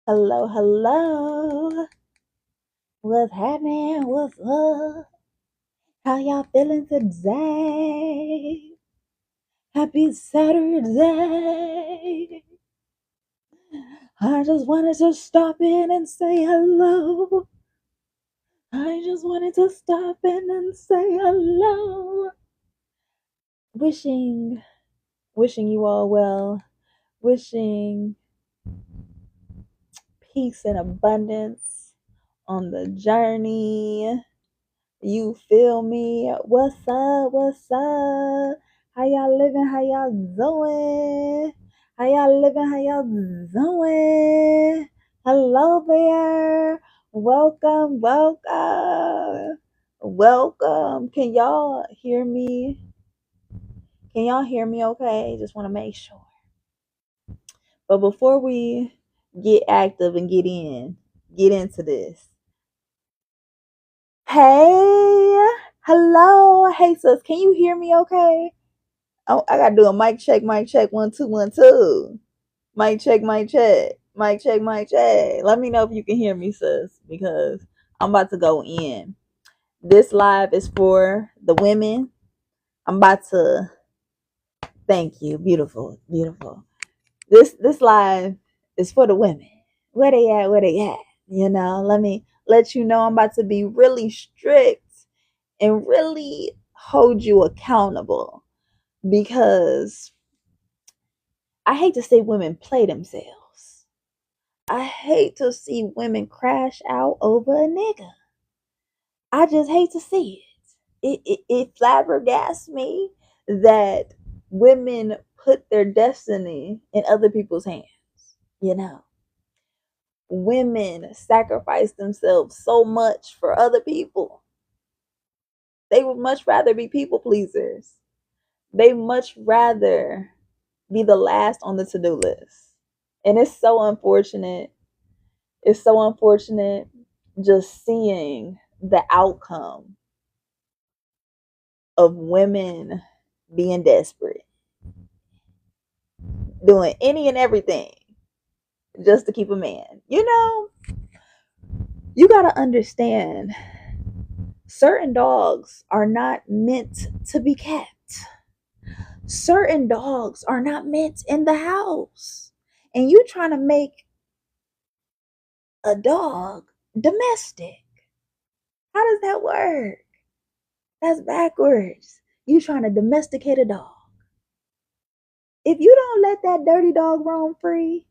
Hello, hello. What's happening? What's up? How y'all feeling today? Happy Saturday. I just wanted to stop in and say hello. I just wanted to stop in and say hello. Wishing you all well. Wishing peace and abundance on the journey. You feel me? What's up? What's up? How y'all living? How y'all doing? How y'all living? How y'all doing? Hello there. Welcome, welcome. Welcome. Can y'all hear me? Can y'all hear me okay? Just want to make sure. But before we get active and get into this. Hey, hello, hey sis, can you hear me okay? Oh, I gotta do a mic check, 1 2 1 2. Mic check, mic check, mic check, mic check. Let me know if you can hear me, sis, because I'm about to go in. This live is for the women. I'm about to thank you, beautiful, beautiful. This live is for the women. Where they at? Where they at? Let me let you know I'm about to be really strict and really hold you accountable, because I hate to see women play themselves. I hate to see women crash out over a nigga. I just hate to see it. It flabbergasts me that women put their destiny in other people's hands. Women sacrifice themselves so much for other people. They would much rather be people pleasers. They much rather be the last on the to-do list. And it's so unfortunate. It's so unfortunate just seeing the outcome of women being desperate, doing any and everything just to keep a man. You got to understand, certain dogs are not meant to be kept. Certain dogs are not meant in the house. And you trying to make a dog domestic. How does that work? That's backwards. You trying to domesticate a dog. If you don't let that dirty dog roam free,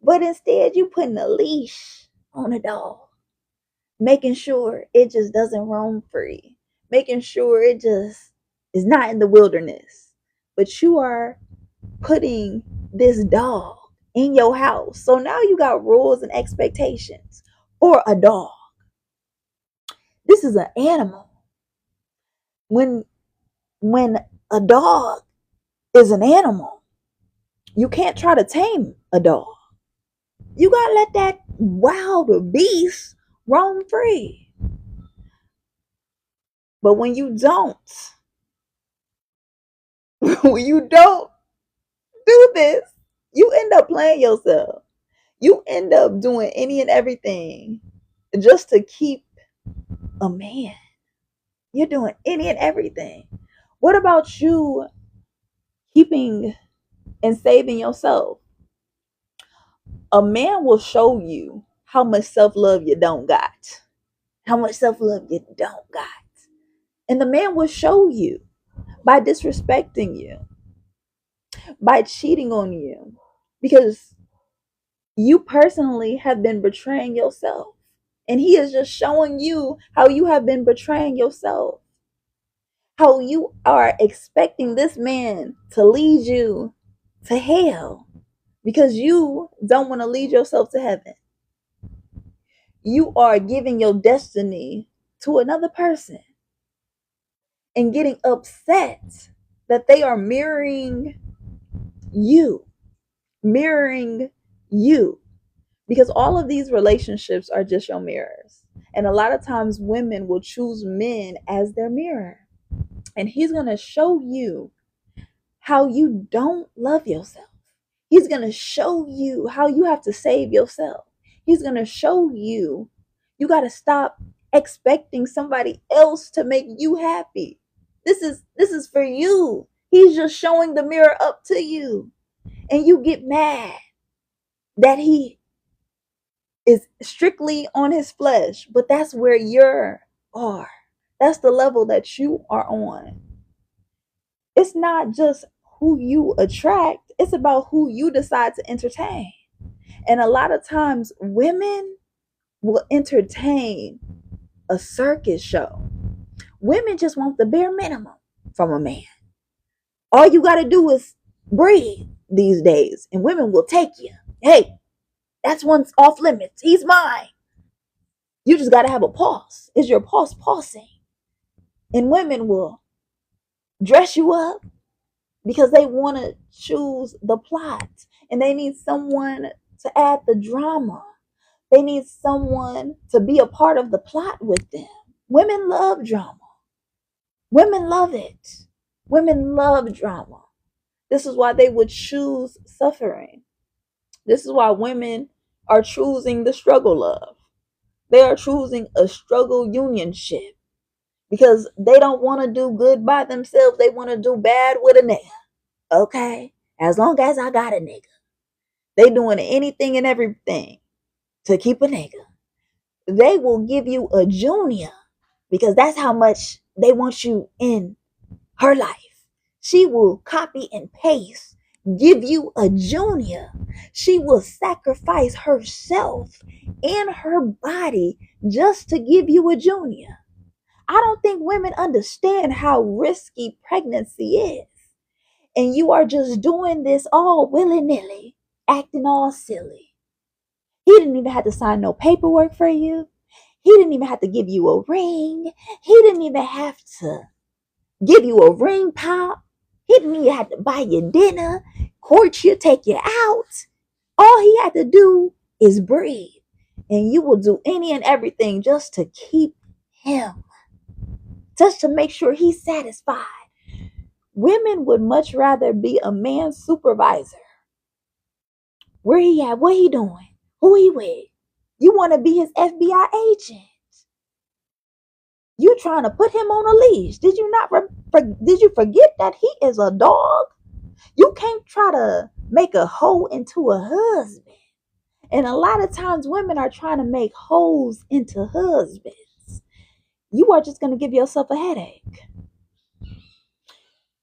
but instead you putting a leash on a dog, making sure it just doesn't roam free, making sure it just is not in the wilderness, but you are putting this dog in your house. So now you got rules and expectations for a dog. This is an animal. When a dog is an animal, you can't try to tame a dog. You gotta let that wild beast roam free. But when you don't, when you don't do this, you end up playing yourself. You end up doing any and everything just to keep a man. You're doing any and everything. What about you keeping and saving yourself? A man will show you how much self-love you don't got. How much self-love you don't got. And the man will show you by disrespecting you, by cheating on you, because you personally have been betraying yourself. And he is just showing you how you have been betraying yourself. How you are expecting this man to lead you to hell because you don't want to lead yourself to heaven. You are giving your destiny to another person and getting upset that they are mirroring you. Because all of these relationships are just your mirrors. And a lot of times women will choose men as their mirror. And he's going to show you how you don't love yourself. He's going to show you how you have to save yourself. He's going to show you. You got to stop expecting somebody else to make you happy. This is for you. He's just showing the mirror up to you. And you get mad that he is strictly on his flesh, but that's where you are. That's the level that you are on. It's not just who you attract, it's about who you decide to entertain. And a lot of times women will entertain a circus show. Women just want the bare minimum from a man. All you got to do is breathe these days, and women will take you. Hey, that's one's off limits. He's mine. You just got to have a pulse. Is your pulse pulsing? And women will dress you up because they want to choose the plot, and they need someone to add the drama. They need someone to be a part of the plot with them. Women love drama. Women love it. Women love drama. This is why they would choose suffering. This is why women are choosing the struggle love. They are choosing a struggle unionship because they don't want to do good by themselves. They want to do bad with a nigga. Okay? As long as I got a nigga. They doing anything and everything to keep a nigga. They will give you a junior because that's how much they want you in her life. She will copy and paste, give you a junior. She will sacrifice herself and her body just to give you a junior. I don't think women understand how risky pregnancy is. And you are just doing this all willy-nilly, acting all silly. He didn't even have to sign no paperwork for you. He didn't even have to give you a ring. He didn't even have to give you a ring pop. He didn't even have to buy you dinner, court you, take you out. All he had to do is breathe. And you will do any and everything just to keep him, just to make sure he's satisfied. Women would much rather be a man's supervisor. Where he at? What he doing? Who he with? You want to be his FBI agent. You trying to put him on a leash. Did you forget that he is a dog? You can't try to make a hoe into a husband. And a lot of times women are trying to make hoes into husbands. You are just going to give yourself a headache.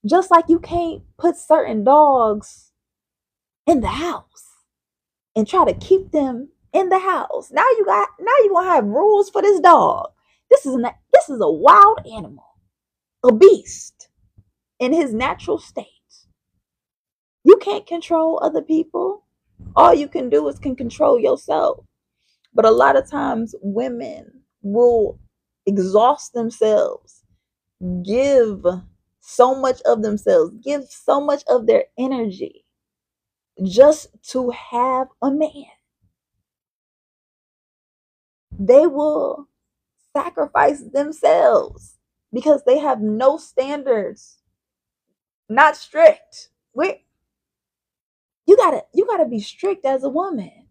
Just like you can't put certain dogs in the house and try to keep them in the house. Now you're going to have rules for this dog. This is a wild animal, a beast in his natural state. You can't control other people. All you can do is can control yourself. But a lot of times women will exhaust themselves, give so much of themselves, give so much of their energy just to have a man. They will sacrifice themselves because they have no standards. Not strict. You gotta be strict as a woman.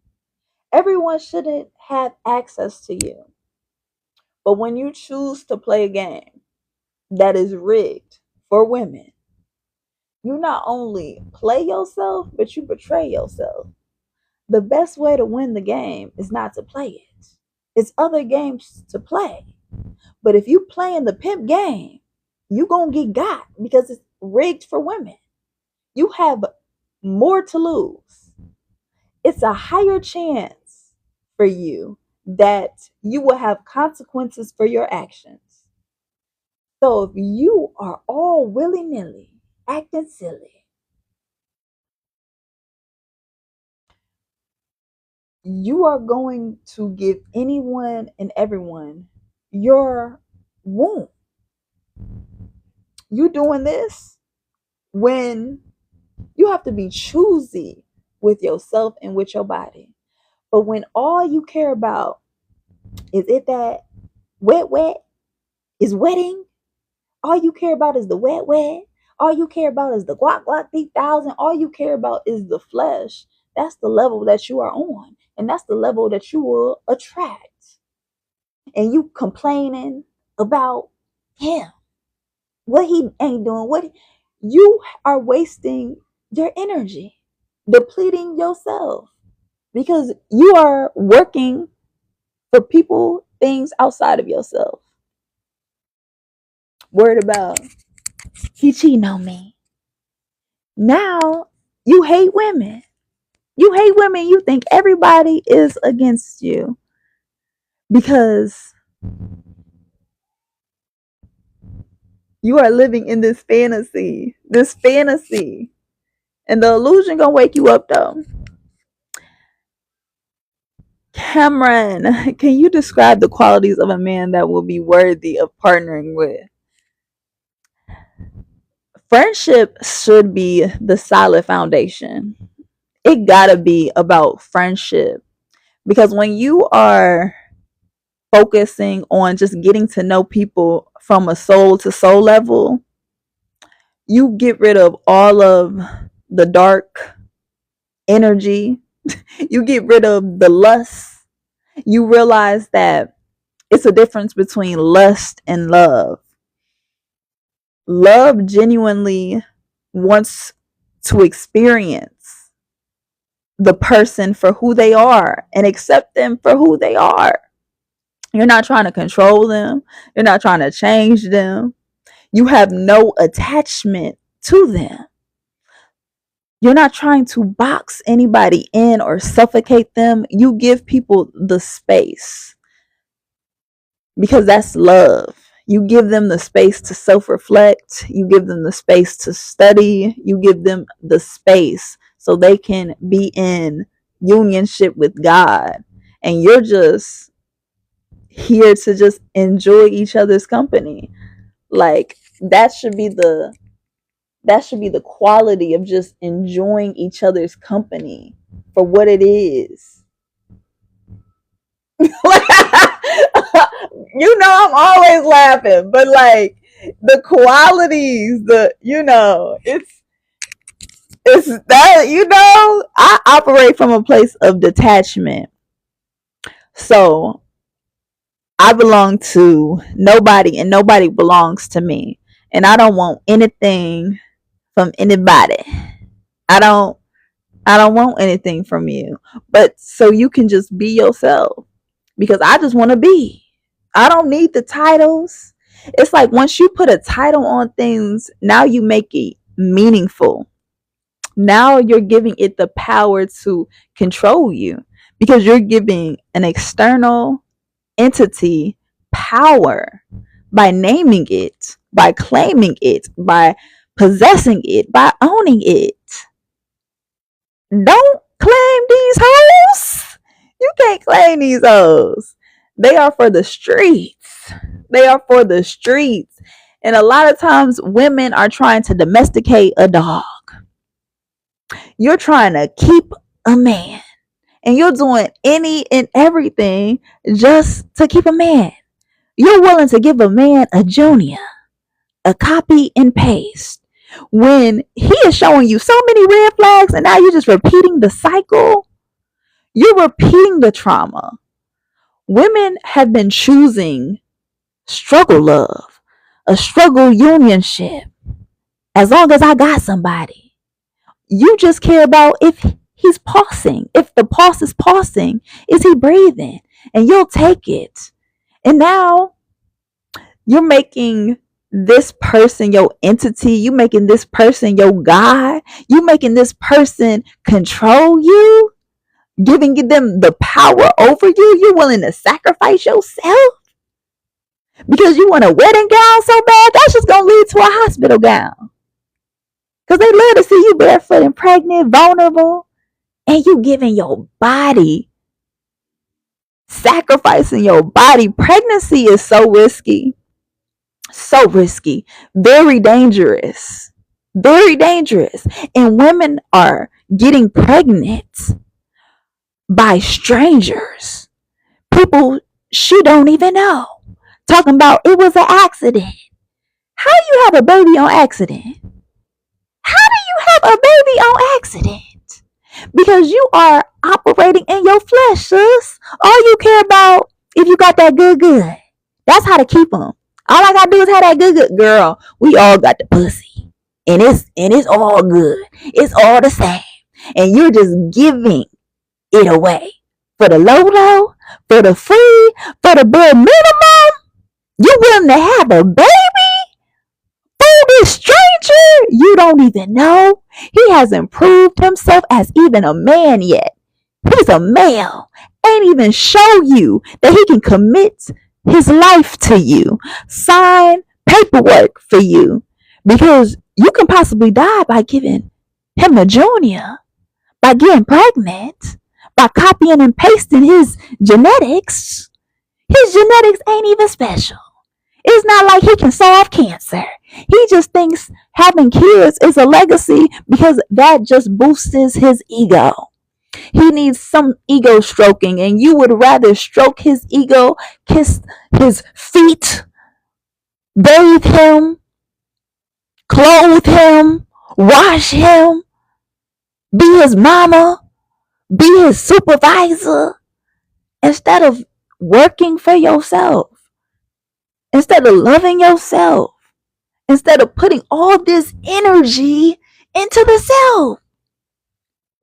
Everyone shouldn't have access to you. But when you choose to play a game that is rigged for women, you not only play yourself, but you betray yourself. The best way to win the game is not to play it. It's other games to play. But if you play in the pimp game, you gonna get got because it's rigged for women. You have more to lose. It's a higher chance for you that you will have consequences for your actions. So if you are all willy-nilly acting silly, you are going to give anyone and everyone your womb. You doing this when you have to be choosy with yourself and with your body. But when all you care about is it that wet is wetting, all you care about is the wet, all you care about is the guac 3000, all you care about is the flesh, that's the level that you are on. And that's the level that you will attract. And you complaining about him, what he ain't doing, you are wasting your energy, depleting yourself, because you are working for people, things outside of yourself. Worried about he cheating on me. Now you hate women. You hate women. You think everybody is against you because you are living in this fantasy. This fantasy. And the illusion gonna wake you up though. Cameron, can you describe the qualities of a man that will be worthy of partnering with? Friendship should be the solid foundation. It gotta be about friendship. Because when you are focusing on just getting to know people from a soul to soul level, you get rid of all of the dark energy. You get rid of the lust. You realize that it's a difference between lust and love. Love genuinely wants to experience the person for who they are and accept them for who they are. You're not trying to control them. You're not trying to change them. You have no attachment to them. You're not trying to box anybody in or suffocate them. You give people the space because that's love. You give them the space to self-reflect. You give them the space to study. You give them the space so they can be in unionship with God. And you're just here to just enjoy each other's company. Like that should be the quality of just enjoying each other's company for what it is. I'm always laughing, but like the qualities, it's that, I operate from a place of detachment. So I belong to nobody and nobody belongs to me. And I don't want anything from anybody. I don't want anything from you. But so you can just be yourself. Because I just want to be. I don't need the titles. It's like once you put a title on things, now you make it meaningful. Now you're giving it the power to control you because you're giving an external entity power by naming it, by claiming it, by possessing it, by owning it. Don't claim these hoes. You can't claim these hoes. They are for the streets. They are for the streets. And a lot of times women are trying to domesticate a dog. You're trying to keep a man. And you're doing any and everything just to keep a man. You're willing to give a man a junior, a copy and paste, when he is showing you so many red flags and now you're just repeating the cycle. You're repeating the trauma. Women have been choosing struggle love, a struggle unionship. As long as I got somebody, you just care about if he's pausing. If the pulse is pausing, is he breathing? And you'll take it. And now you're making this person your entity. You making this person your God. You making this person control you, giving them the power over you. You're willing to sacrifice yourself because you want a wedding gown so bad. That's just gonna lead to a hospital gown because they love to see you barefoot and pregnant, vulnerable, and you giving your body, sacrificing your body. Pregnancy is so risky. So risky, very dangerous, very dangerous. And women are getting pregnant by strangers, people she don't even know, talking about it was an accident. How do you have a baby on accident? How do you have a baby on accident? because you are operating in your flesh, sis. All you care about if you got that good good. That's how to keep them. All I gotta do is have that good good. Girl, we all got the pussy. And it's all good. It's all the same. And you're just giving it away. For the low low, for the free, for the bare minimum. You willing to have a baby for this stranger you don't even know? He hasn't proved himself as even a man yet. He's a male. Ain't even show you that he can commit his life to you. Sign paperwork for you. Because you can possibly die by giving him a junior, by getting pregnant, by copying and pasting his genetics. His genetics ain't even special. It's not like he can solve cancer. He just thinks having kids is a legacy because that just boosts his ego. He needs some ego stroking, and you would rather stroke his ego, kiss his feet, bathe him, clothe him, wash him, be his mama, be his supervisor, instead of working for yourself, instead of loving yourself, instead of putting all this energy into the self.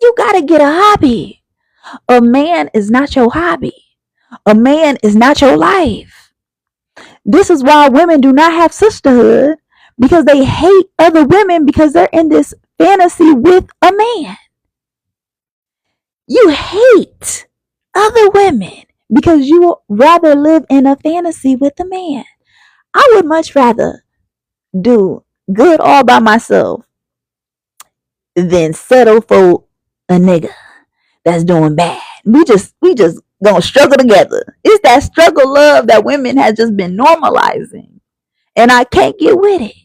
You gotta get a hobby. A man is not your hobby. A man is not your life. This is why women do not have sisterhood, because they hate other women because they're in this fantasy with a man. You hate other women because you would rather live in a fantasy with a man. I would much rather do good all by myself than settle for a nigga that's doing bad. We just gonna struggle together. It's that struggle love that women has just been normalizing. And I can't get with it.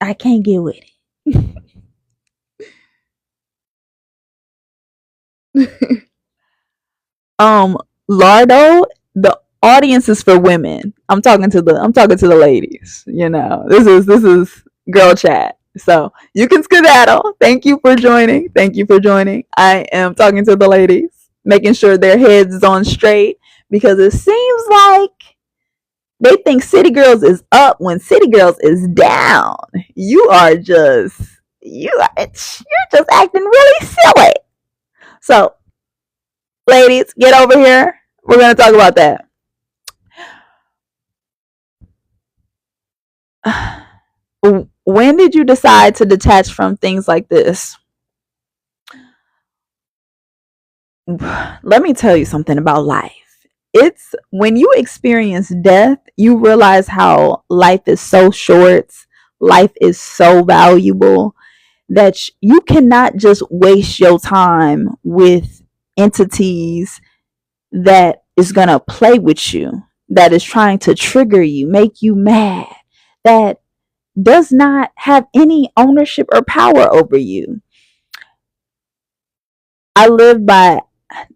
I can't get with it. Lardo, the audience is for women. I'm talking to the ladies. This is girl chat. So you can skedaddle. Thank you for joining. Thank you for joining. I am talking to the ladies, making sure their heads is on straight, because it seems like they think City Girls is up when City Girls is down. You're just acting really silly. So, ladies, get over here. We're gonna talk about that. When did you decide to detach from things like this? Let me tell you something about life. It's when you experience death, you realize how life is so short, life is so valuable, that you cannot just waste your time with entities that is going to play with you, that is trying to trigger you, make you mad, that does not have any ownership or power over you. I live by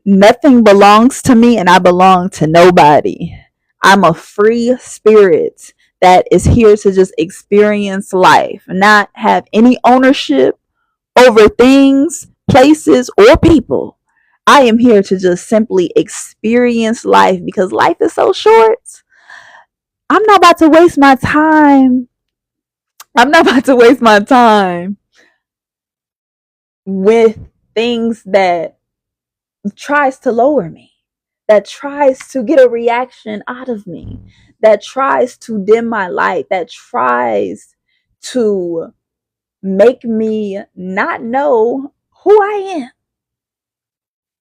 nothing belongs to me and I belong to nobody. I'm a free spirit that is here to just experience life, not have any ownership over things, places, or people. I am here to just simply experience life because life is so short. I'm not about to waste my time. I'm not about to waste my time with things that tries to lower me, that tries to get a reaction out of me, that tries to dim my light, that tries to make me not know who I am.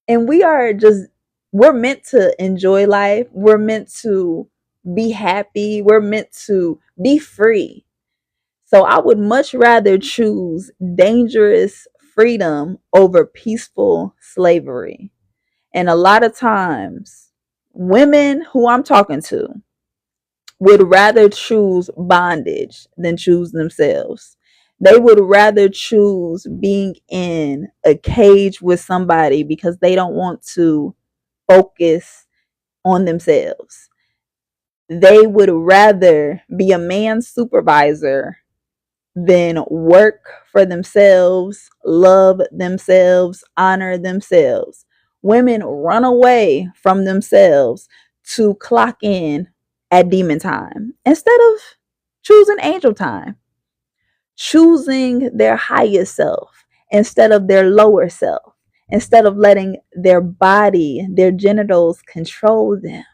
And we're meant to enjoy life. We're meant to be happy. We're meant to be free. So I would much rather choose dangerous freedom over peaceful slavery. And a lot of times, women who I'm talking to would rather choose bondage than choose themselves. They would rather choose being in a cage with somebody because they don't want to focus on themselves. They would rather be a man's supervisor than work for themselves, love themselves, honor themselves. Women run away from themselves to clock in at demon time instead of choosing angel time, choosing their highest self instead of their lower self, instead of letting their body, their genitals control them.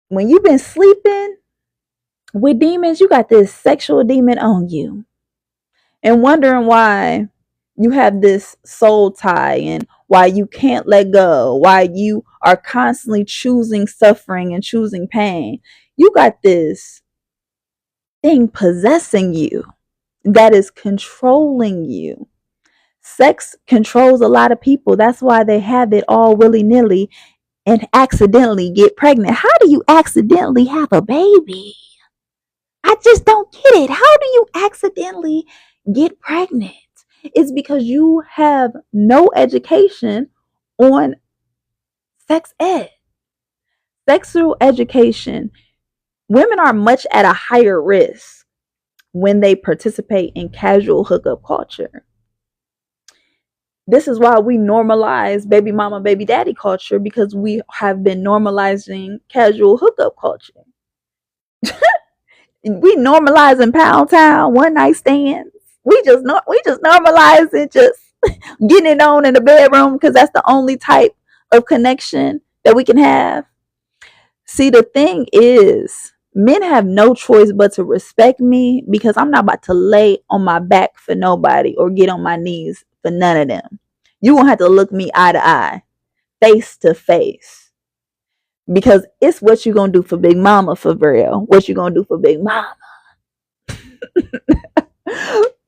When you've been sleeping with demons, you got this sexual demon on you, and wondering why you have this soul tie and why you can't let go, why you are constantly choosing suffering and choosing pain. You got this thing possessing you that is controlling you. Sex controls a lot of people. That's why they have it all willy nilly and accidentally get pregnant. How do you accidentally have a baby? I just don't get it. How do you accidentally get pregnant? It's because you have no education on sex ed, sexual education. Women are much at a higher risk when they participate in casual hookup culture. This is why we normalize baby mama, baby daddy culture, because we have been normalizing casual hookup culture. We normalizing pound town, one night stands. We just normalizing just getting it on in the bedroom because that's the only type of connection that we can have. See, the thing is, men have no choice but to respect me because I'm not about to lay on my back for nobody or get on my knees for none of them. You won't have to look me eye to eye, face to face. Because it's what you gonna do for Big Mama for real. What you gonna do for Big Mama.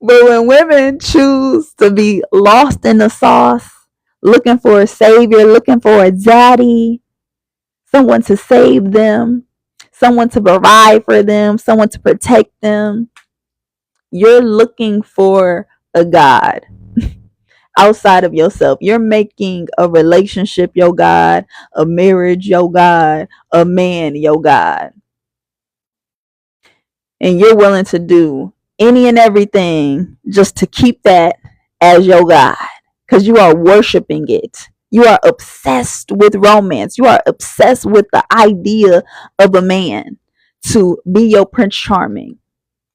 But when women choose to be lost in the sauce, looking for a savior, looking for a daddy, someone to save them, someone to provide for them, someone to protect them, you're looking for a God outside of yourself. You're making a relationship your God, a marriage your God, a man your God. And you're willing to do any and everything just to keep that as your God because you are worshiping it. You are obsessed with romance. You are obsessed with the idea of a man to be your Prince Charming.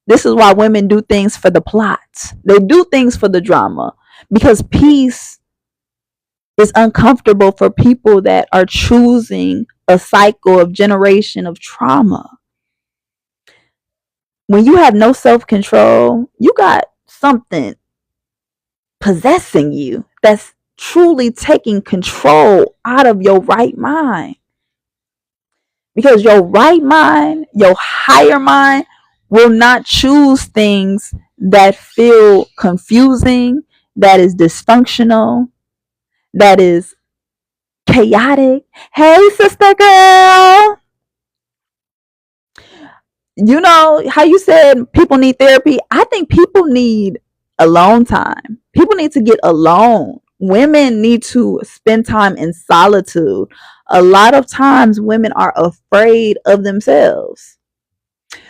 This is why women do things for the plot. They do things for the drama because peace is uncomfortable for people that are choosing a cycle of generation of trauma. When you have no self-control, you got something possessing you that's truly taking control out of your right mind. Because your right mind, your higher mind, will not choose things that feel confusing, that is dysfunctional, that is chaotic. Hey, sister girl. You know how you said people need therapy? I think people need alone time. People need to get alone. Women need to spend time in solitude. A lot of times women are afraid of themselves.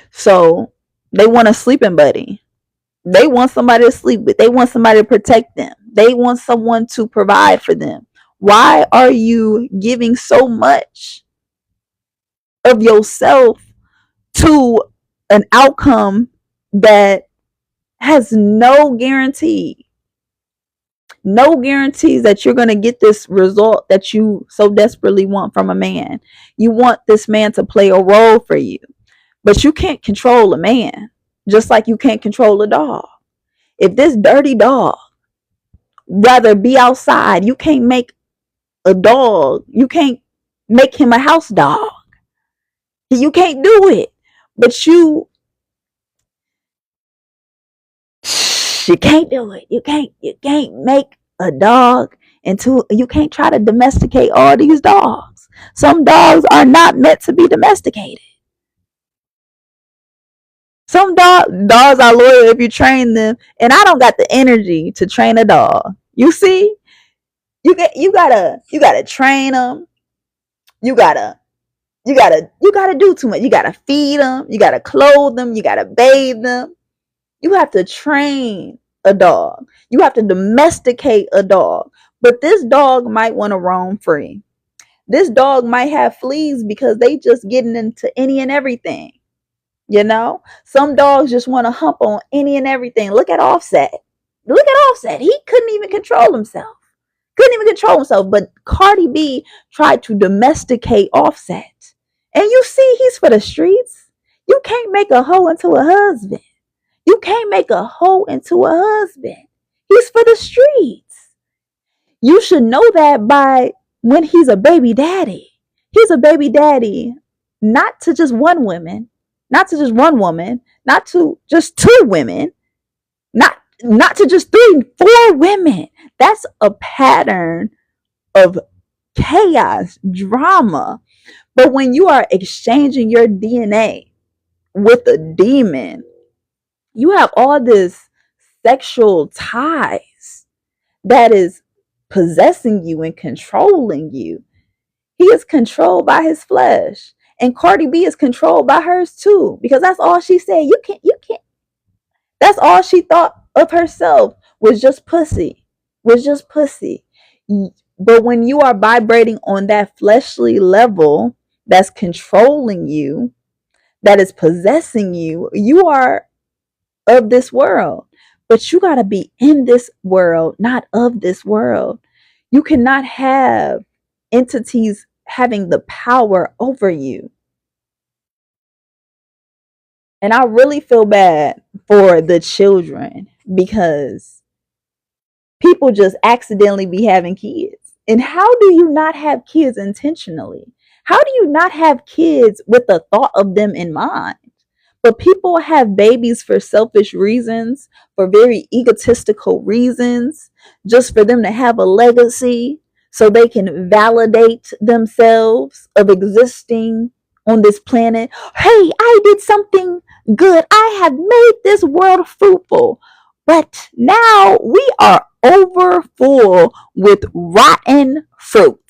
So they want a sleeping buddy. They want somebody to sleep with. They want somebody to protect them. They want someone to provide for them. Why are you giving so much of yourself to an outcome that has no guarantee? No guarantees that you're going to get this result that you so desperately want from a man. You want this man to play a role for you, but you can't control a man, just like you can't control a dog. If this dirty dog rather be outside, you can't make a dog, you can't make him a house dog. You can't do it. But you can't do it. You can't make a dog into, you can't try to domesticate all these dogs. Some dogs are not meant to be domesticated. Some dogs are loyal if you train them, and I don't got the energy to train a dog. You see, you gotta train them. You gotta You gotta do too much. You gotta feed them, you gotta clothe them, you gotta bathe them. You have to train a dog. You have to domesticate a dog. But this dog might want to roam free. This dog might have fleas because they just getting into any and everything. You know, some dogs just want to hump on any and everything. Look at Offset. Look at Offset. He couldn't even control himself. Couldn't even control himself. But Cardi B tried to domesticate Offset. And you see, he's for the streets. You can't make a hoe into a husband. You can't make a hoe into a husband. He's for the streets. You should know that by when he's a baby daddy. He's a baby daddy, not to just one woman, not to just one woman, not to just two women, not to just three, four women. That's a pattern of chaos, drama. But when you are exchanging your DNA with a demon, you have all this sexual ties that is possessing you and controlling you. He is controlled by his flesh. And Cardi B is controlled by hers too. Because that's all she said. You can't. That's all she thought of herself was just pussy. Was just pussy. But when you are vibrating on that fleshly level that's controlling you, that is possessing you, you are of this world. But you got to be in this world, not of this world. You cannot have entities having the power over you. And I really feel bad for the children because people just accidentally be having kids. And how do you not have kids intentionally? How do you not have kids with the thought of them in mind? But people have babies for selfish reasons, for very egotistical reasons, just for them to have a legacy so they can validate themselves of existing on this planet. Hey, I did something good. I have made this world fruitful. But now we are over full with rotten fruit.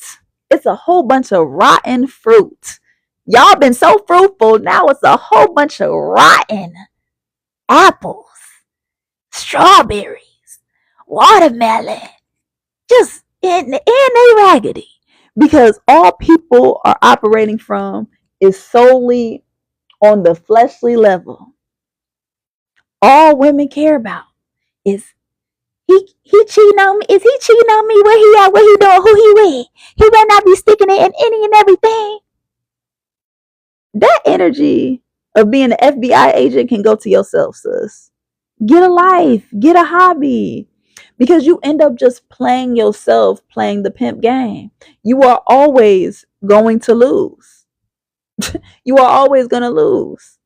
It's a whole bunch of rotten fruit. Y'all been so fruitful. Now it's a whole bunch of rotten apples, strawberries, watermelon. Just in they raggedy. Because all people are operating from is solely on the fleshly level. All women care about is he cheating on me. Is he cheating on me? Where he at? What he doing? Who he with? He better not be sticking it in any and everything. That energy of being an FBI agent can go to yourself, sis. Get a life, get a hobby, because you end up just playing yourself, playing the pimp game. You are always going to lose. You are always going to lose.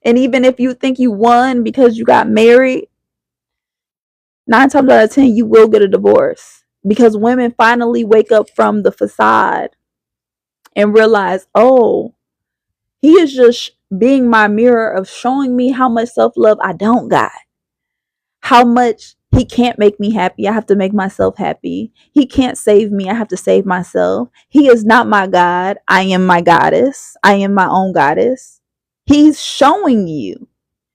And even if you think you won because you got married, 9 times out of 10, you will get a divorce because women finally wake up from the facade and realize, oh, he is just being my mirror of showing me how much self-love I don't got. How much he can't make me happy. I have to make myself happy. He can't save me. I have to save myself. He is not my God. I am my goddess. I am my own goddess. He's showing you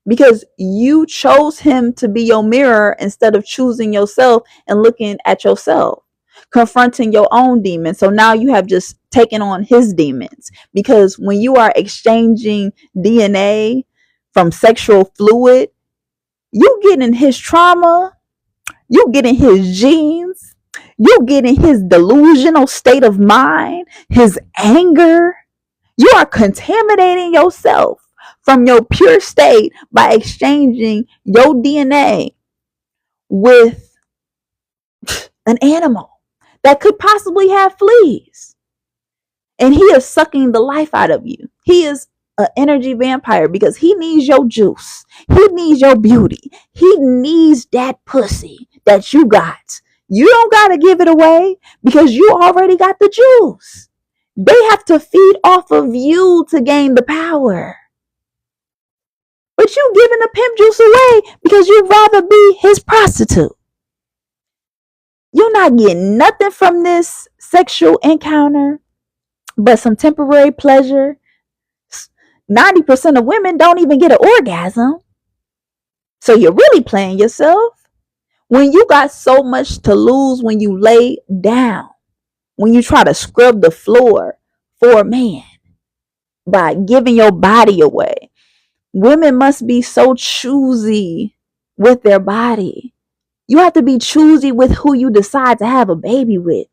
because you chose him to be your mirror instead of choosing yourself and looking at yourself, confronting your own demons. So now you have just taken on his demons, because when you are exchanging DNA from sexual fluid, you getting his trauma, you getting his genes, you getting his delusional state of mind, his anger. You are contaminating yourself from your pure state by exchanging your DNA with an animal that could possibly have fleas. And he is sucking the life out of you. He is an energy vampire because he needs your juice. He needs your beauty. He needs that pussy that you got. You don't got to give it away because you already got the juice. They have to feed off of you to gain the power. But you giving the pimp juice away because you'd rather be his prostitute. You're not getting nothing from this sexual encounter but some temporary pleasure. 90% of women don't even get an orgasm. So you're really playing yourself. When you got so much to lose when you lay down, when you try to scrub the floor for a man by giving your body away. Women must be so choosy with their body. You have to be choosy with who you decide to have a baby with.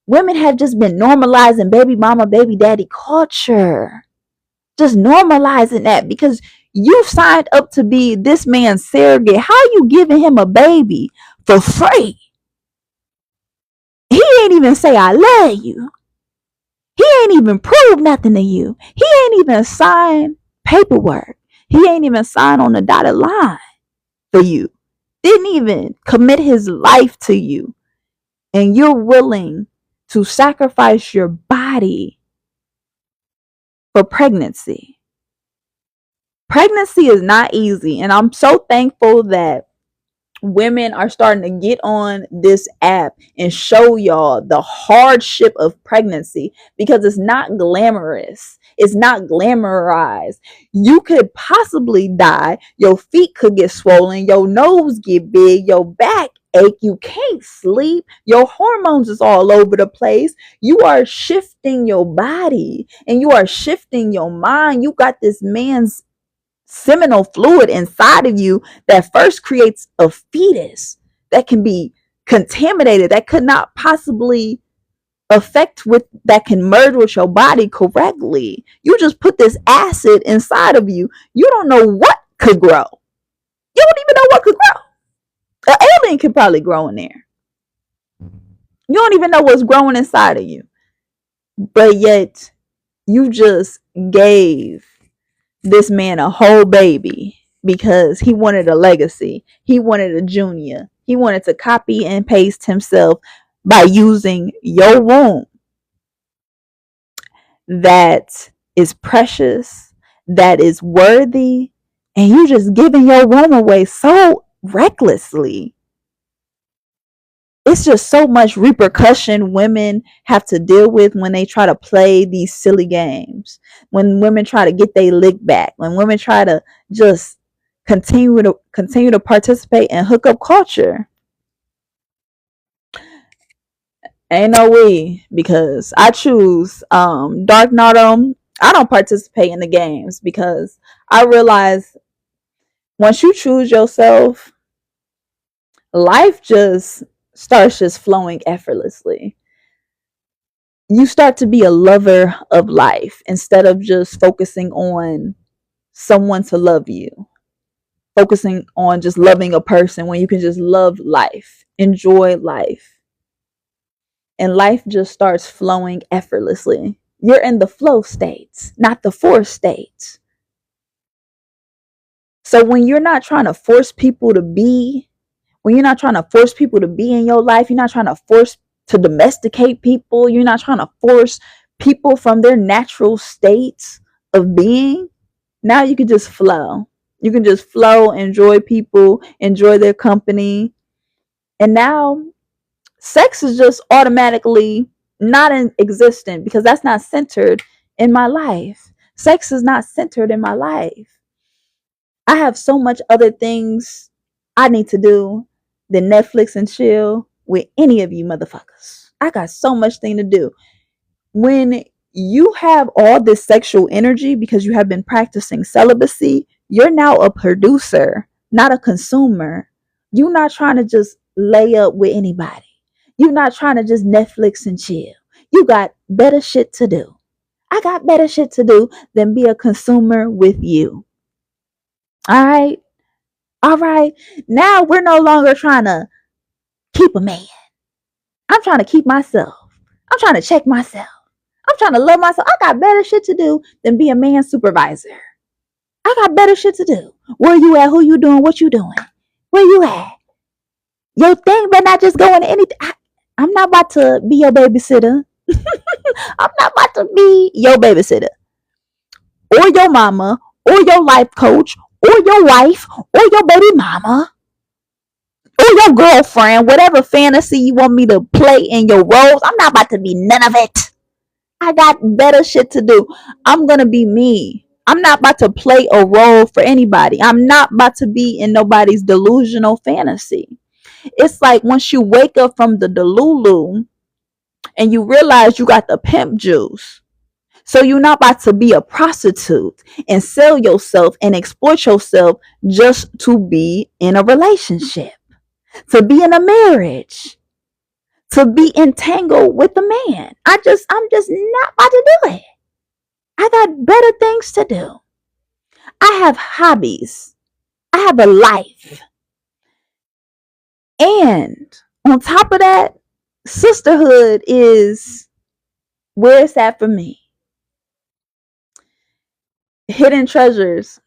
Women have just been normalizing baby mama, baby daddy culture. Just normalizing that because you signed up to be this man's surrogate. How are you giving him a baby for free? He ain't even say I love you. He ain't even prove nothing to you. He ain't even sign paperwork. He ain't even sign on the dotted line for you. Didn't even commit his life to you. And you're willing to sacrifice your body for pregnancy. Pregnancy is not easy. And I'm so thankful that women are starting to get on this app and show y'all the hardship of pregnancy because it's not glamorous. It's not glamorized. You could possibly die. Your feet could get swollen. Your nose get big. Your back ache. You can't sleep. Your hormones is all over the place. You are shifting your body and you are shifting your mind. You got this man's seminal fluid inside of you that first creates a fetus that can be contaminated, that could not possibly affect with, that can merge with your body correctly. You just put this acid inside of you. You don't know what could grow. You don't even know what could grow. An alien could probably grow in there. You don't even know what's growing inside of you. But yet you just gave this man a whole baby because he wanted a legacy. He wanted a junior. He wanted to copy and paste himself by using your womb that is precious, that is worthy, and you just giving your womb away so recklessly. It's just so much repercussion women have to deal with when they try to play these silly games. When women try to get their lick back. When women try to just continue to participate in hookup culture. Ain't no way, because I choose Dark Nardo. I don't participate in the games because I realize once you choose yourself, life just starts just flowing effortlessly. You start to be a lover of life instead of just focusing on someone to love you, focusing on just loving a person when you can just love life, enjoy life. And life just starts flowing effortlessly. You're in the flow states, not the force states. So when you're not trying to force people to be, when you're not trying to force people to be in your life, you're not trying to force to domesticate people, you're not trying to force people from their natural states of being. Now you can just flow. You can just flow, enjoy people, enjoy their company. And now sex is just automatically not in existent because that's not centered in my life. Sex is not centered in my life. I have so much other things I need to do than Netflix and chill with any of you motherfuckers. I got so much thing to do. When you have all this sexual energy because you have been practicing celibacy, you're now a producer, not a consumer. You're not trying to just lay up with anybody. You're not trying to just Netflix and chill. You got better shit to do. I got better shit to do than be a consumer with you. All right. All right. Now we're no longer trying to keep a man. I'm trying to keep myself. I'm trying to check myself. I'm trying to love myself. I got better shit to do than be a man supervisor. I got better shit to do. Where you at? Who you doing? What you doing? Where you at? Your thing better not just go into anything. I'm not about to be your babysitter. I'm not about to be your babysitter. Or your mama. Or your life coach. Or your wife. Or your baby mama. Or your girlfriend. Whatever fantasy you want me to play in your roles. I'm not about to be none of it. I got better shit to do. I'm going to be me. I'm not about to play a role for anybody. I'm not about to be in nobody's delusional fantasy. It's like once you wake up from the delulu and you realize you got the pimp juice. So you're not about to be a prostitute and sell yourself and exploit yourself just to be in a relationship, to be in a marriage, to be entangled with a man. I'm just not about to do it. I got better things to do. I have hobbies. I have a life. And on top of that, sisterhood is where it's at for me. Hidden treasures,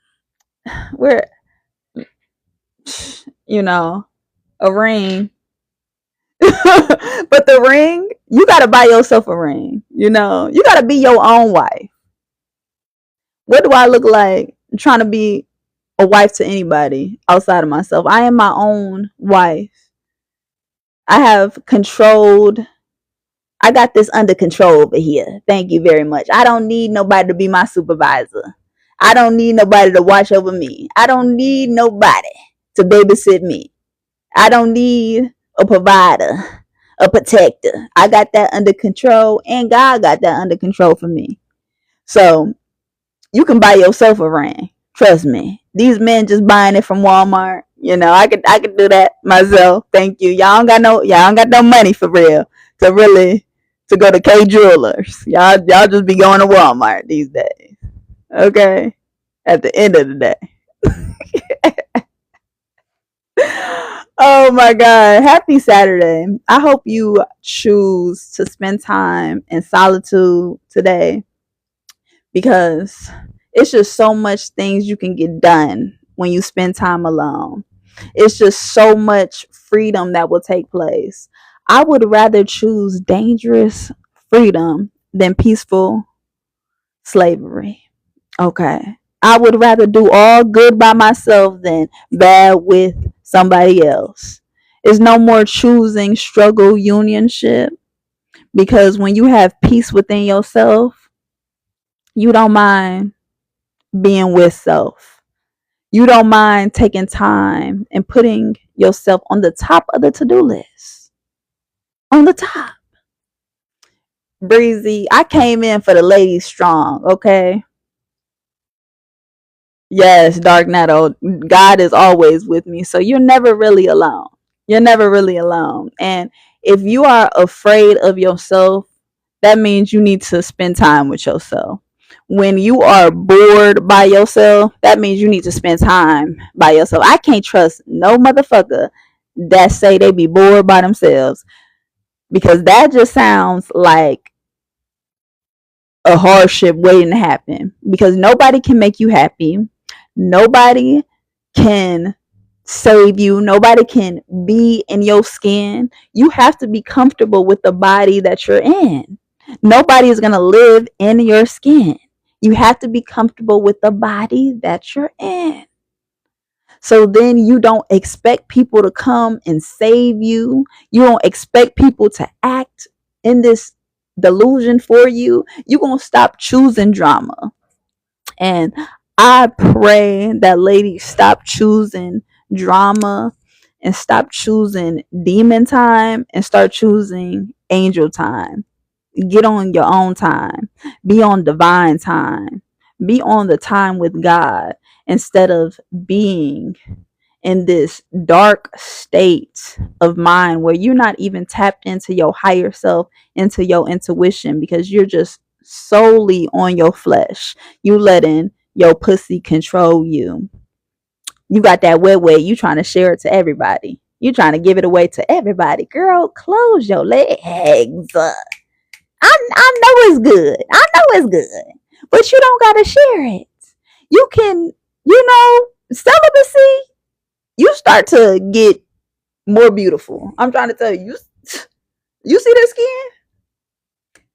where, a ring. But the ring, you got to buy yourself a ring. You got to be your own wife. What do I look like trying to be a wife to anybody outside of myself? I am my own wife. I have controlled. I got this under control over here. Thank you very much. I don't need nobody to be my supervisor. I don't need nobody to watch over me. I don't need nobody to babysit me. I don't need a provider, a protector. I got that under control, and God got that under control for me. So you can buy yourself a ring. Trust me. These men just buying it from Walmart. I could do that myself. Thank you. Y'all don't got no money for real to go to K Jewelers. Y'all just be going to Walmart these days. Okay? At the end of the day. Oh my God. Happy Saturday. I hope you choose to spend time in solitude today, because it's just so much things you can get done when you spend time alone. It's just so much freedom that will take place. I would rather choose dangerous freedom than peaceful slavery. Okay. I would rather do all good by myself than bad with somebody else. It's no more choosing struggle unionship, because when you have peace within yourself, you don't mind being with self. You don't mind taking time and putting yourself on the top of the to-do list. On the top. Breezy, I came in for the ladies strong, okay? Yes, Dark Nettle. God is always with me. So you're never really alone. You're never really alone. And if you are afraid of yourself, that means you need to spend time with yourself. When you are bored by yourself, that means you need to spend time by yourself. I can't trust no motherfucker that say they be bored by themselves, because that just sounds like a hardship waiting to happen, because nobody can make you happy. Nobody can save you. Nobody can be in your skin. You have to be comfortable with the body that you're in. Nobody is going to live in your skin. You have to be comfortable with the body that you're in. So then you don't expect people to come and save you. You don't expect people to act in this delusion for you. You're going to stop choosing drama. And I pray that ladies stop choosing drama and stop choosing demon time and start choosing angel time. Get on your own time. Be on divine time. Be on the time with God, instead of being in this dark state of mind where you're not even tapped into your higher self, into your intuition, because you're just solely on your flesh. You letting your pussy control you. You got that wet, you trying to share it to everybody. You trying to give it away to everybody. Girl, close your legs. I know it's good. I know it's good. But you don't gotta share it. You can, celibacy, you start to get more beautiful. I'm trying to tell you, you see this skin?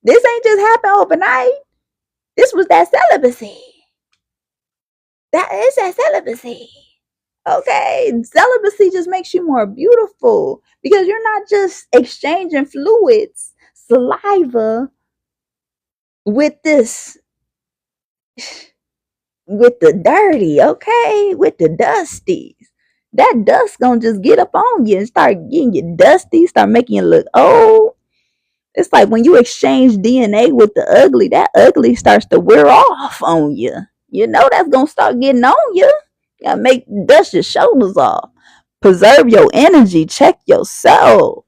This ain't just happen overnight. This was that celibacy. That is that celibacy. Okay, celibacy just makes you more beautiful, because you're not just exchanging fluids, saliva, with this, with the dirty, okay, with the dusties. That dust gonna just get up on you and start getting you dusty, start making you look old. It's like when you exchange DNA with the ugly, that ugly starts to wear off on you. You know that's gonna start getting on you. You gotta make dust your shoulders off. Preserve your energy, check yourself.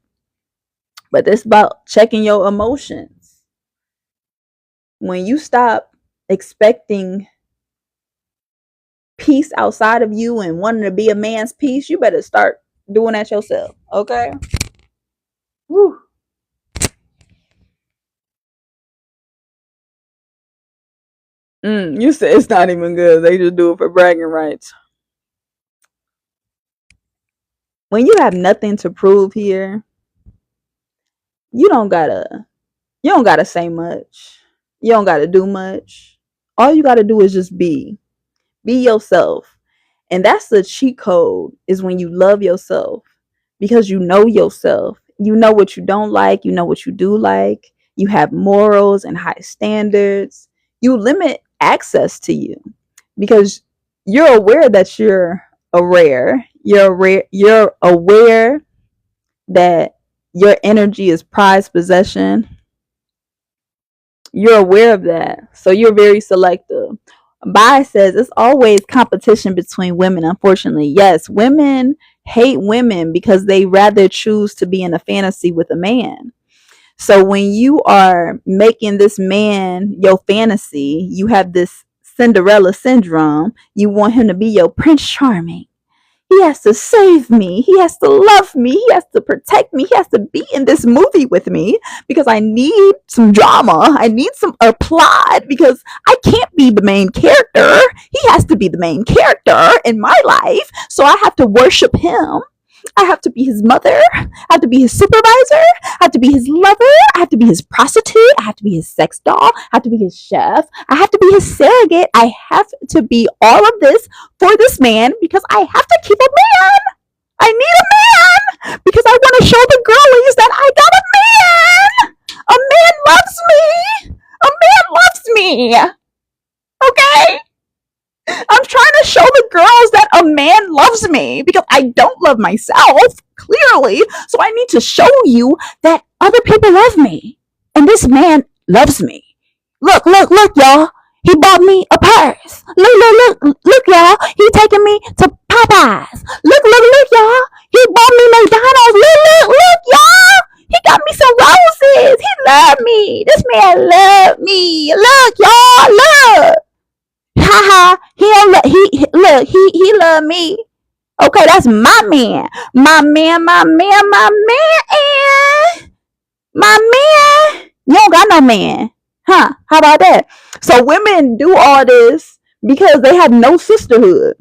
But it's about checking your emotions. When you stop expecting peace outside of you and wanting to be a man's peace, you better start doing that yourself. Okay? Whew. You said it's not even good. They just do it for bragging rights. When you have nothing to prove here, you don't gotta you don't gotta say much. You don't gotta do much. All you gotta do is just be. Be yourself. And that's the cheat code, is when you love yourself, because you know yourself. You know what you don't like, you know what you do like. You have morals and high standards. You limit access to you because you're aware that you're aware. You're aware that your energy is prized possession. You're aware of that. So you're very selective. Bai says it's always competition between women, unfortunately. Yes, women hate women because they rather choose to be in a fantasy with a man. So when you are making this man your fantasy, you have this Cinderella syndrome. You want him to be your Prince Charming. He has to save me. He has to love me. He has to protect me. He has to be in this movie with me because I need some drama. I need some plot because I can't be the main character. He has to be the main character in my life. So I have to worship him. I have to be his mother. I have to be his supervisor. I have to be his lover. I have to be his prostitute. I have to be his sex doll. I have to be his chef. I have to be his surrogate. I have to be all of this for this man because I have to keep a man. I need a man because I want to show the girlies that I got a man. A man loves me. A man loves me. Okay? I'm trying to show the girls that a man loves me because I don't love myself, clearly. So I need to show you that other people love me. And this man loves me. Look, look, look, y'all. He bought me a purse. Look, look, look, look, y'all. He taking me to Popeyes. Look, look, look, y'all. He bought me McDonald's. Look, look, look, y'all. He got me some roses. He loved me. This man loved me. Look, y'all. Look. Ha ha. He loved me. Okay, that's my man. My man, my man, my man, and my man. You don't got no man. Huh? How about that? So women do all this because they have no sisterhood.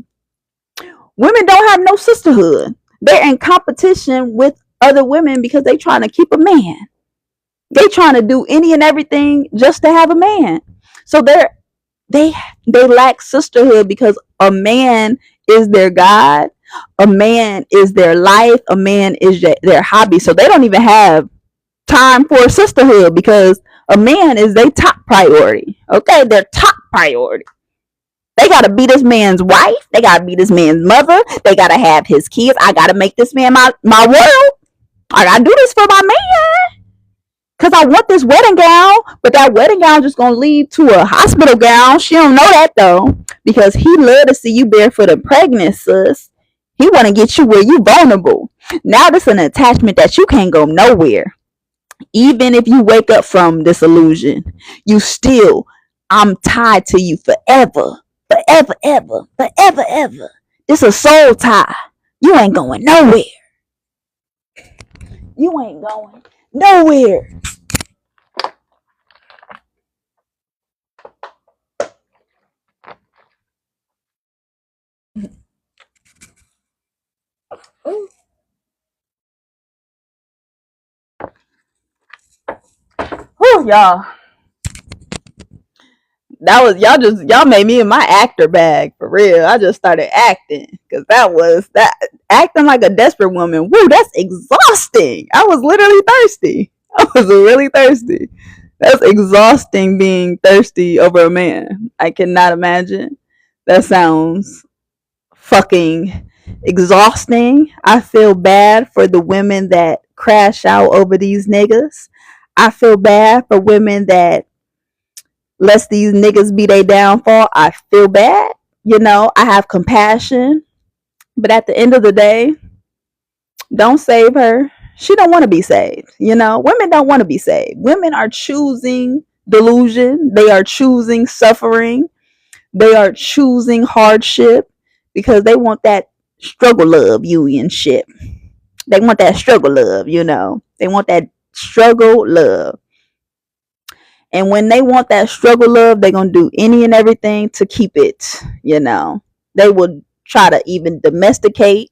Women don't have no sisterhood. They're in competition with other women because they trying to keep a man. They trying to do any and everything just to have a man. So they lack sisterhood because a man is their god, a man is their life, a man is their hobby. So they don't even have time for sisterhood because a man is their top priority. Okay, their top priority. They gotta be this man's wife. They gotta be this man's mother. They gotta have his kids. I gotta make this man my world. I gotta do this for my man. Cause I want this wedding gown, but that wedding gown just gonna lead to a hospital gown. She don't know that though, because he love to see you barefoot and pregnant, sis. He wanna get you where you vulnerable. Now this is an attachment that you can't go nowhere. Even if you wake up from this illusion, you still, I'm tied to you forever, forever, ever, forever, ever. It's a soul tie. You ain't going nowhere. You ain't going nowhere. Whew, y'all. That was y'all made me in my actor bag for real. I just started acting because that acting like a desperate woman. Woo, that's exhausting. I was literally thirsty. I was really thirsty. That's exhausting being thirsty over a man. I cannot imagine. That sounds fucking exhausting. I feel bad for the women that crash out over these niggas. I feel bad for women that lets these niggas be their downfall. I feel bad. You know, I have compassion. But at the end of the day, don't save her. She don't want to be saved. You know, women don't want to be saved. Women are choosing delusion. They are choosing suffering. They are choosing hardship because they want that struggle love union shit. They want that struggle love, you know. They want that struggle love. And when they want that struggle love, they're going to do any and everything to keep it, you know. They will try to even domesticate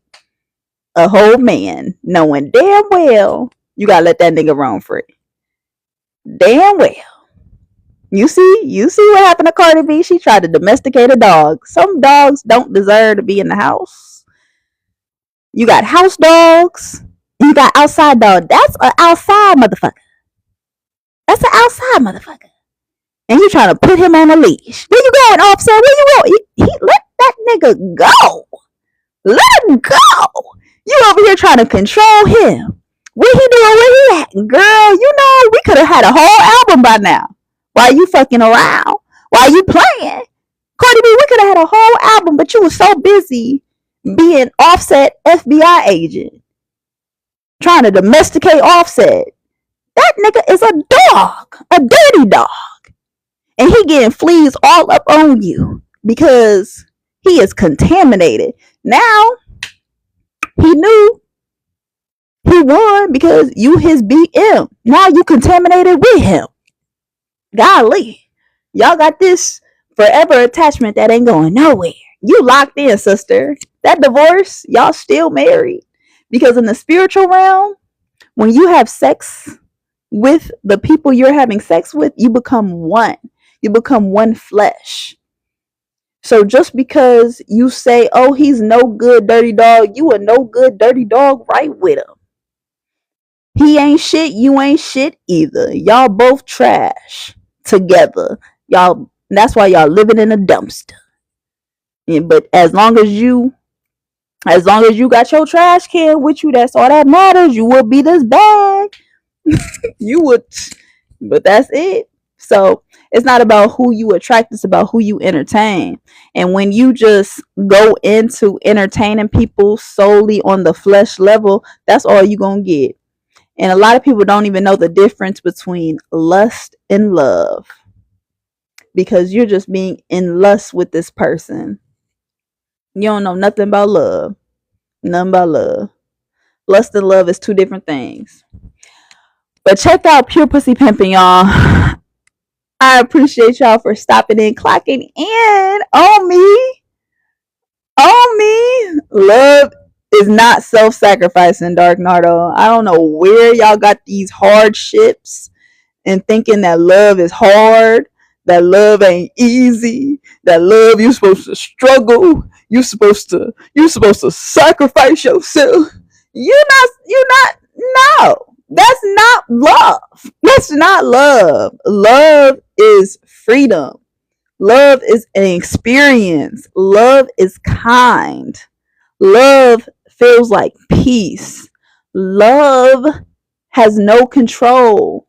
a whole man, knowing damn well you got to let that nigga roam free. Damn well. You see what happened to Cardi B? She tried to domesticate a dog. Some dogs don't deserve to be in the house. You got house dogs. You got outside dog. That's an outside motherfucker. That's an outside motherfucker. And you trying to put him on a leash. Where you going, officer? Where you going? Let that nigga go. Let him go. You over here trying to control him. What he doing? Where he at? Girl, you know, we could have had a whole album by now. Why you fucking around? Why you playing? Cardi B, we could have had a whole album, but you was so busy being Offset FBI agent. Trying to domesticate Offset. That nigga is a dog. A dirty dog. And he getting fleas all up on you because he is contaminated. Now, he knew he won because you his BM. Now you contaminated with him. Golly. Y'all got this forever attachment that ain't going nowhere. You locked in, sister. That divorce, y'all still married. Because in the spiritual realm, when you have sex with the people you're having sex with, you become one. You become one flesh. So just because you say, oh, he's no good dirty dog, you a no good dirty dog right with him. He ain't shit, you ain't shit either. Y'all both trash together. Y'all, that's why y'all living in a dumpster. Yeah, but as long as you got your trash can with you, that's all that matters. You will be this bag. You would, but that's it. So it's not about who you attract, it's about who you entertain. And when you just go into entertaining people solely on the flesh level, that's all you're gonna get. And a lot of people don't even know the difference between lust and love, because you're just being in lust with this person. You don't know nothing about love. Nothing about love. Lust and love is two different things. But check out Pure Pussy Pimping, y'all. I appreciate y'all for stopping in, clocking in on me. On me. Love is not self-sacrificing, Dark Nardo. I don't know where y'all got these hardships and thinking that love is hard, that love ain't easy, that love you're supposed to struggle, you're supposed to sacrifice yourself. You're not, no. That's not love. That's not love. Love is freedom. Love is an experience. Love is kind. Love feels like peace. Love has no control.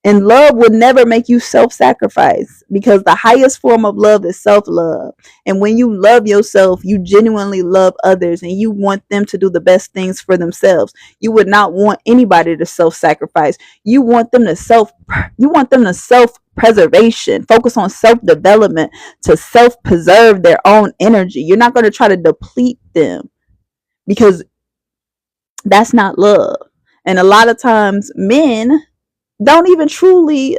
And love would never make you self-sacrifice, because the highest form of love is self-love. And when you love yourself, you genuinely love others and you want them to do the best things for themselves. You would not want anybody to self-sacrifice. You want them to self-preservation, focus on self-development, to self-preserve their own energy. You're not going to try to deplete them, because that's not love. And a lot of times men don't even truly,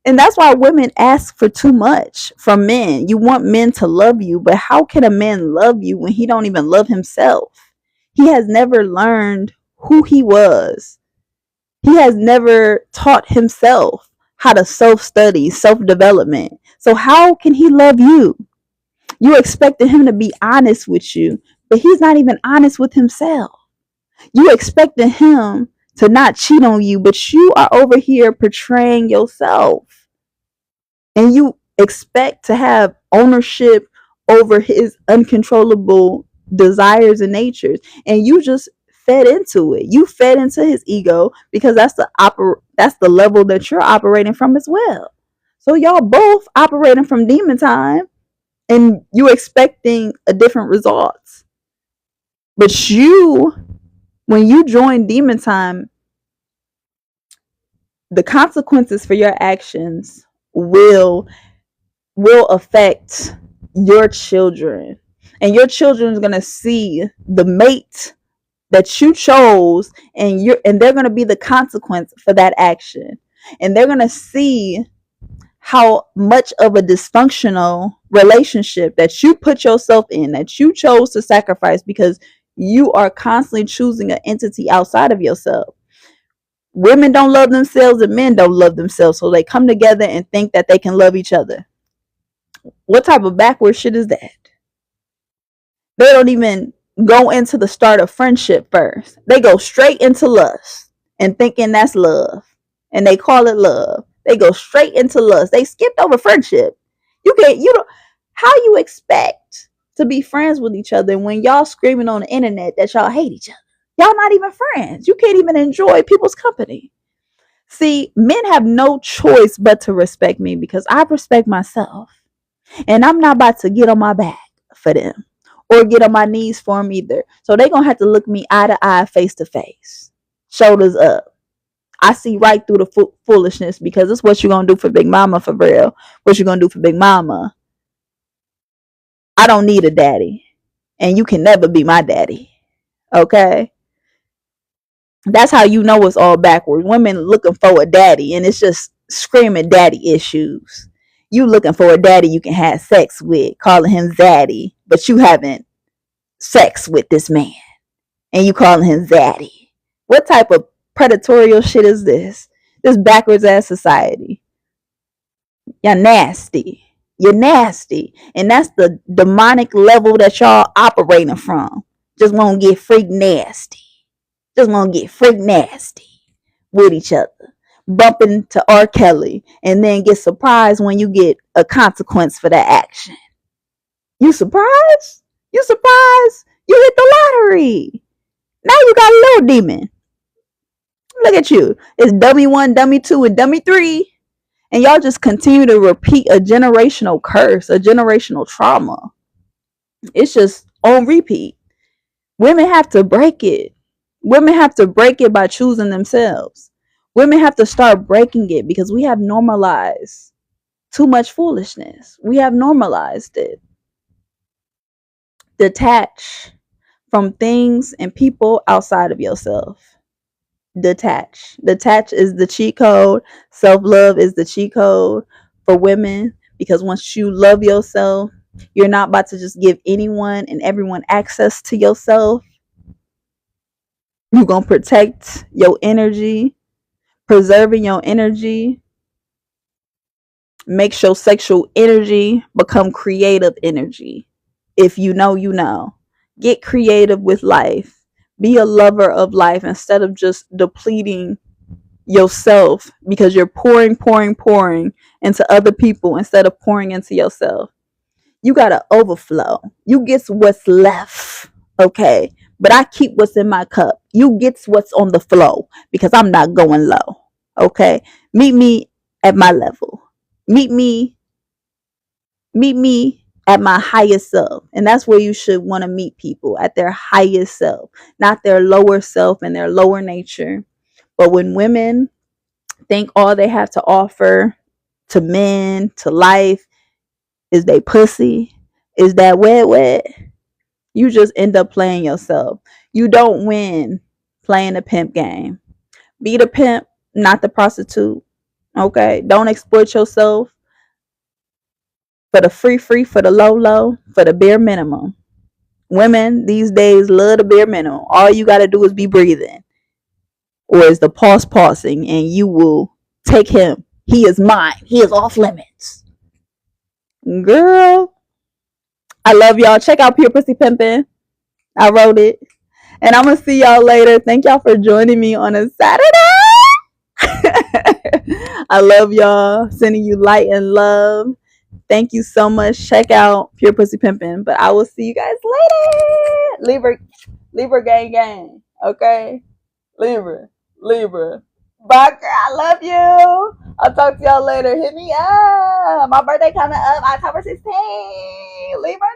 and that's why women ask for too much from men. You want men to love you, but how can a man love you when he don't even love himself? He has never learned who he was. He has never taught himself how to self-study, self-development. So how can he love you? You expected him to be honest with you, but he's not even honest with himself. You expected him to not cheat on you, but you are over here portraying yourself and you expect to have ownership over his uncontrollable desires and natures, and you just fed into it. You fed into his ego because that's the level that you're operating from as well. So y'all both operating from demon time, and you expecting a different results. But you, when you join demon time, the consequences for your actions will affect your children, and your children is going to see the mate that you chose, and they're going to be the consequence for that action, and they're going to see how much of a dysfunctional relationship that you put yourself in, that you chose to sacrifice because you are constantly choosing an entity outside of yourself. Women don't love themselves and men don't love themselves, so they come together and think that they can love each other. What type of backward shit is that? They don't even go into the start of friendship first. They go straight into lust and thinking that's love, and they call it love. They go straight into lust. They skipped over friendship. You don't. How you expect to be friends with each other when y'all screaming on the internet that y'all hate each other? Y'all not even friends. You can't even enjoy people's company. See, men have no choice but to respect me because I respect myself. And I'm not about to get on my back for them or get on my knees for them either. So they're going to have to look me eye to eye, face to face, shoulders up. I see right through the foolishness because it's what you're going to do for Big Mama for real. What you're going to do for Big Mama. I don't need a daddy. And you can never be my daddy. Okay? That's how you know it's all backwards. Women looking for a daddy and it's just screaming daddy issues. You looking for a daddy you can have sex with, calling him zaddy, but you having sex with this man and you calling him zaddy. What type of predatorial shit is this? This backwards ass society. You're nasty. You're nasty. And that's the demonic level that y'all operating from. Just want to get freak nasty. Just want to get freak nasty with each other. Bump into R. Kelly and then get surprised when you get a consequence for that action. You surprised? You surprised? You hit the lottery. Now you got a little demon. Look at you. It's dummy 1, dummy 2, and dummy 3. And y'all just continue to repeat a generational curse, a generational trauma. It's just on repeat. Women have to break it. Women have to break it by choosing themselves. Women have to start breaking it because we have normalized too much foolishness. We have normalized it. Detach from things and people outside of yourself. Detach. Detach is the cheat code. Self-love is the cheat code for women because once you love yourself, you're not about to just give anyone and everyone access to yourself. You're going to protect your energy. Preserving your energy makes your sexual energy become creative energy. If you know, you know. Get creative with life. Be a lover of life instead of just depleting yourself because you're pouring into other people instead of pouring into yourself. You gotta overflow. You get what's left, okay? But I keep what's in my cup. You get what's on the flow because I'm not going low, okay? Meet me at my level. Meet me at my highest self. And that's where you should want to meet people, at their highest self, not their lower self and their lower nature. But when women think all they have to offer to men, to life, is they pussy, is that wet, you just end up playing yourself. You don't win playing the pimp game. Be the pimp, not the prostitute. Okay? Don't exploit yourself for the free, for the low, for the bare minimum. Women these days love the bare minimum. All you got to do is be breathing. Or is the pausing and you will take him. He is mine. He is off limits. Girl, I love y'all. Check out Pure Pussy Pimpin'. I wrote it. And I'm going to see y'all later. Thank y'all for joining me on a Saturday. I love y'all. Sending you light and love. Thank you so much. Check out Pure Pussy Pimpin'. But I will see you guys later. Libra gang gang. Okay? Libra. Bye, girl. I love you. I'll talk to y'all later. Hit me up. My birthday coming up October 16th. Libra.